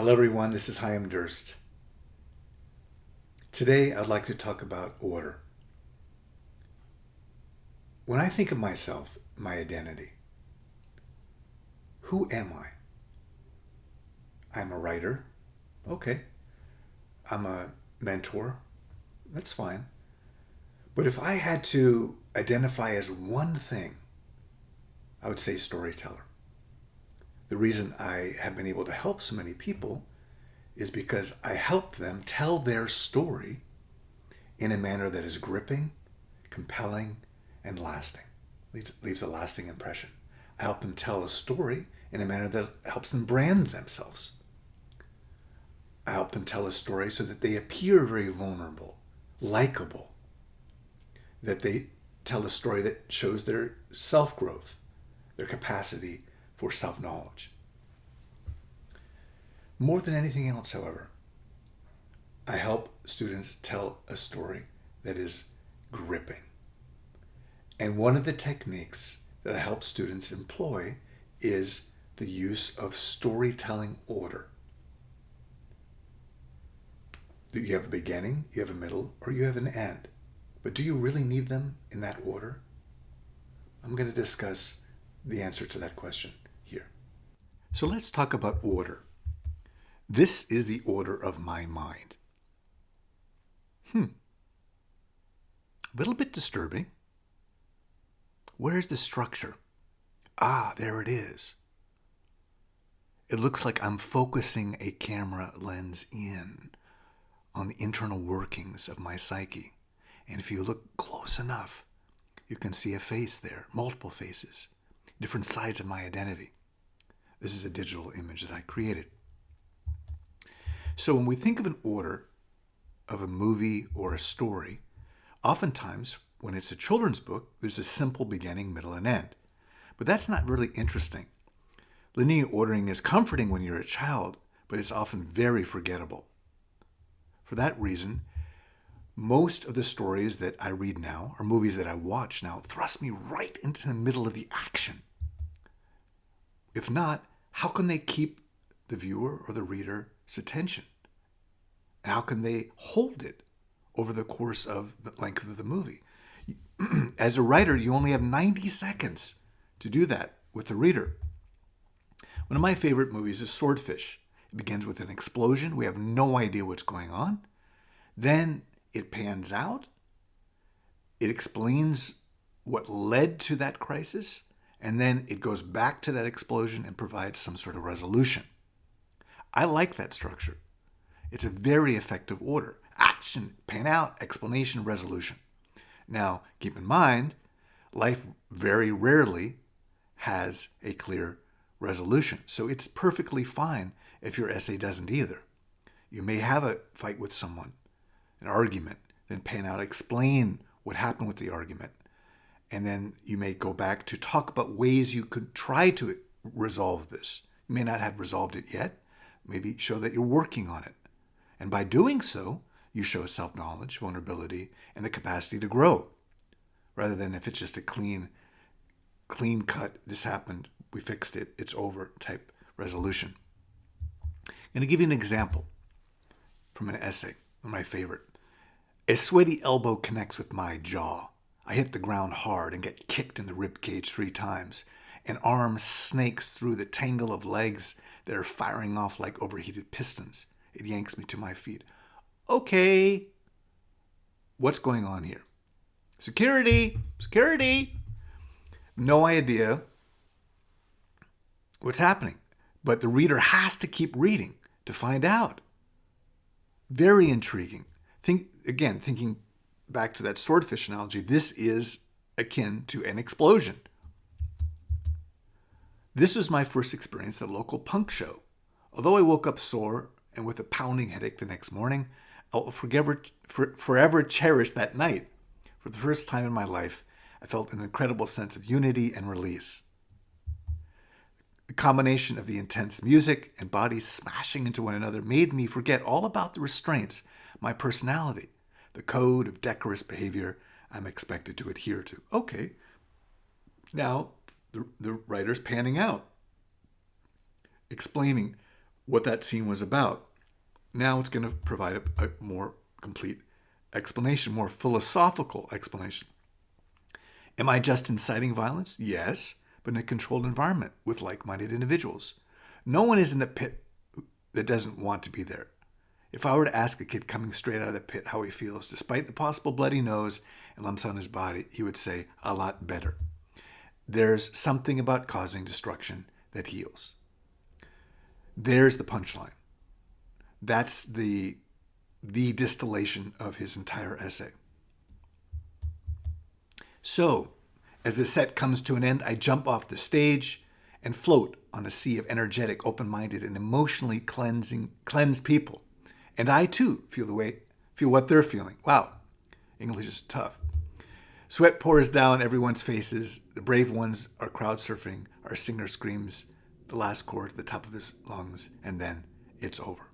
Hello, everyone. This is Chaim Durst. Today, I'd like to talk about order. When I think of myself, my identity, who am I? I'm a writer. Okay. I'm a mentor. That's fine. But if I had to identify as one thing, I would say storyteller. The reason I have been able to help so many people is because I help them tell their story in a manner that is gripping, compelling, and lasting. Leaves a lasting impression. I help them tell a story in a manner that helps them brand themselves. I help them tell a story so that they appear very vulnerable, likable, that they tell a story that shows their self-growth, their capacity for self-knowledge. More than anything else, however, I help students tell a story that is gripping. And one of the techniques that I help students employ is the use of storytelling order. You have a beginning, you have a middle, or you have an end. But do you really need them in that order? I'm going to discuss the answer to that question here. So let's talk about order. This is the order of my mind. A little bit disturbing. Where's the structure? Ah, there it is. It looks like I'm focusing a camera lens in on the internal workings of my psyche. And if you look close enough, you can see a face there, multiple faces, different sides of my identity. This is a digital image that I created. So when we think of an order of a movie or a story, oftentimes when it's a children's book, there's a simple beginning, middle, and end. But that's not really interesting. Linear ordering is comforting when you're a child, but it's often very forgettable. For that reason, most of the stories that I read now, or movies that I watch now, thrust me right into the middle of the action. If not, how can they keep the viewer or the reader's attention? And how can they hold it over the course of the length of the movie? As a writer, you only have 90 seconds to do that with the reader. One of my favorite movies is Swordfish. It begins with an explosion. We have no idea what's going on. Then it pans out. It explains what led to that crisis. And then it goes back to that explosion and provides some sort of resolution. I like that structure. It's a very effective order. Action, pan out, explanation, resolution. Now, keep in mind, life very rarely has a clear resolution. So it's perfectly fine if your essay doesn't either. You may have a fight with someone, an argument, then pan out, explain what happened with the argument. And then you may go back to talk about ways you could try to resolve this. You may not have resolved it yet. Maybe show that you're working on it. And by doing so, you show self-knowledge, vulnerability, and the capacity to grow. Rather than if it's just a clean cut, this happened, we fixed it, it's over type resolution. I'm going to give you an example from an essay, one of my favorite. A sweaty elbow connects with my jaw. I hit the ground hard and get kicked in the rib cage 3 times. An arm snakes through the tangle of legs that are firing off like overheated pistons. It yanks me to my feet. Okay, what's going on here? Security! Security! No idea what's happening. But the reader has to keep reading to find out. Very intriguing. Thinking back to that swordfish analogy, this is akin to an explosion. This was my first experience at a local punk show. Although I woke up sore and with a pounding headache the next morning, I will forever cherish that night. For the first time in my life, I felt an incredible sense of unity and release. The combination of the intense music and bodies smashing into one another made me forget all about the restraints, my personality, the code of decorous behavior I'm expected to adhere to. Okay, now the writer's panning out, explaining what that scene was about. Now it's going to provide a more complete explanation, more philosophical explanation. Am I just inciting violence? Yes, but in a controlled environment with like-minded individuals. No one is in the pit that doesn't want to be there. If I were to ask a kid coming straight out of the pit how he feels, despite the possible bloody nose and lumps on his body, he would say, a lot better. There's something about causing destruction that heals. There's the punchline. That's the distillation of his entire essay. So, as the set comes to an end, I jump off the stage and float on a sea of energetic, open-minded, and emotionally cleansed people. And I too feel what they're feeling. Wow, English is tough. Sweat pours down everyone's faces. The brave ones are crowd surfing. Our singer screams the last chord at the top of his lungs, and then it's over.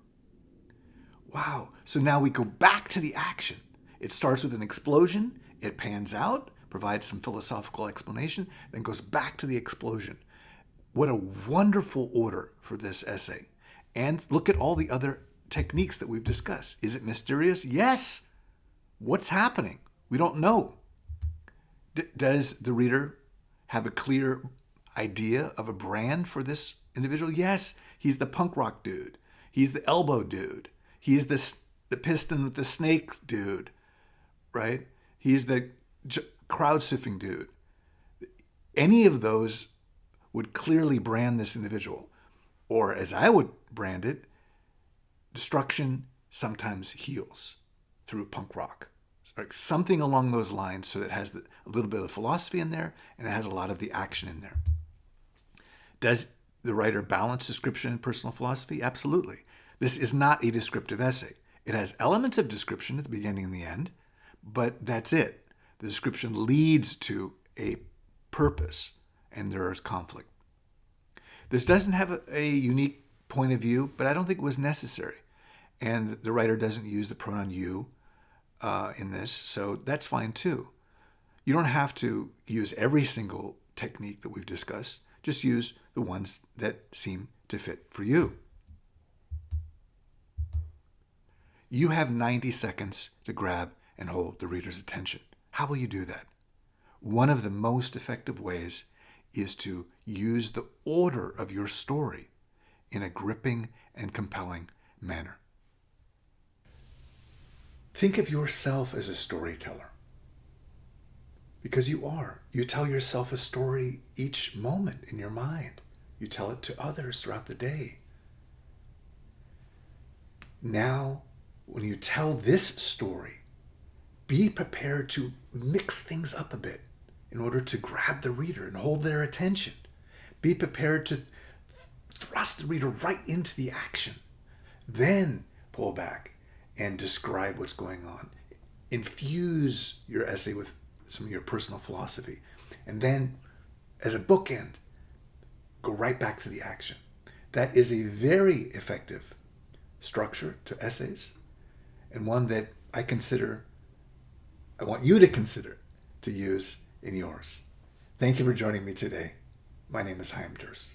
Wow. So now we go back to the action. It starts with an explosion. It pans out, provides some philosophical explanation, then goes back to the explosion. What a wonderful order for this essay. And look at all the other techniques that we've discussed. Is it mysterious? Yes. What's happening? We don't know. Does the reader have a clear idea of a brand for this individual? Yes. He's the punk rock dude. He's the elbow dude. He's the piston with the snakes dude, right? He's the crowd surfing dude. Any of those would clearly brand this individual. Or as I would brand it, destruction sometimes heals through punk rock. Something along those lines, so it has a little bit of philosophy in there and it has a lot of the action in there. Does the writer balance description and personal philosophy? Absolutely. This is not a descriptive essay. It has elements of description at the beginning and the end, but that's it. The description leads to a purpose, and there is conflict. This doesn't have a unique point of view, but I don't think it was necessary. And the writer doesn't use the pronoun you in this, so that's fine too. You don't have to use every single technique that we've discussed. Just use the ones that seem to fit for you. You have 90 seconds to grab and hold the reader's attention. How will you do that? One of the most effective ways is to use the order of your story in a gripping and compelling manner. Think of yourself as a storyteller. Because you are. You tell yourself a story each moment in your mind. You tell it to others throughout the day. Now, when you tell this story, be prepared to mix things up a bit in order to grab the reader and hold their attention. Be prepared to thrust the reader right into the action. Then pull back and describe what's going on. Infuse your essay with some of your personal philosophy. And then, as a bookend, go right back to the action. That is a very effective structure to essays, and one that I want you to consider to use in yours. Thank you for joining me today. My name is Chaim Durst.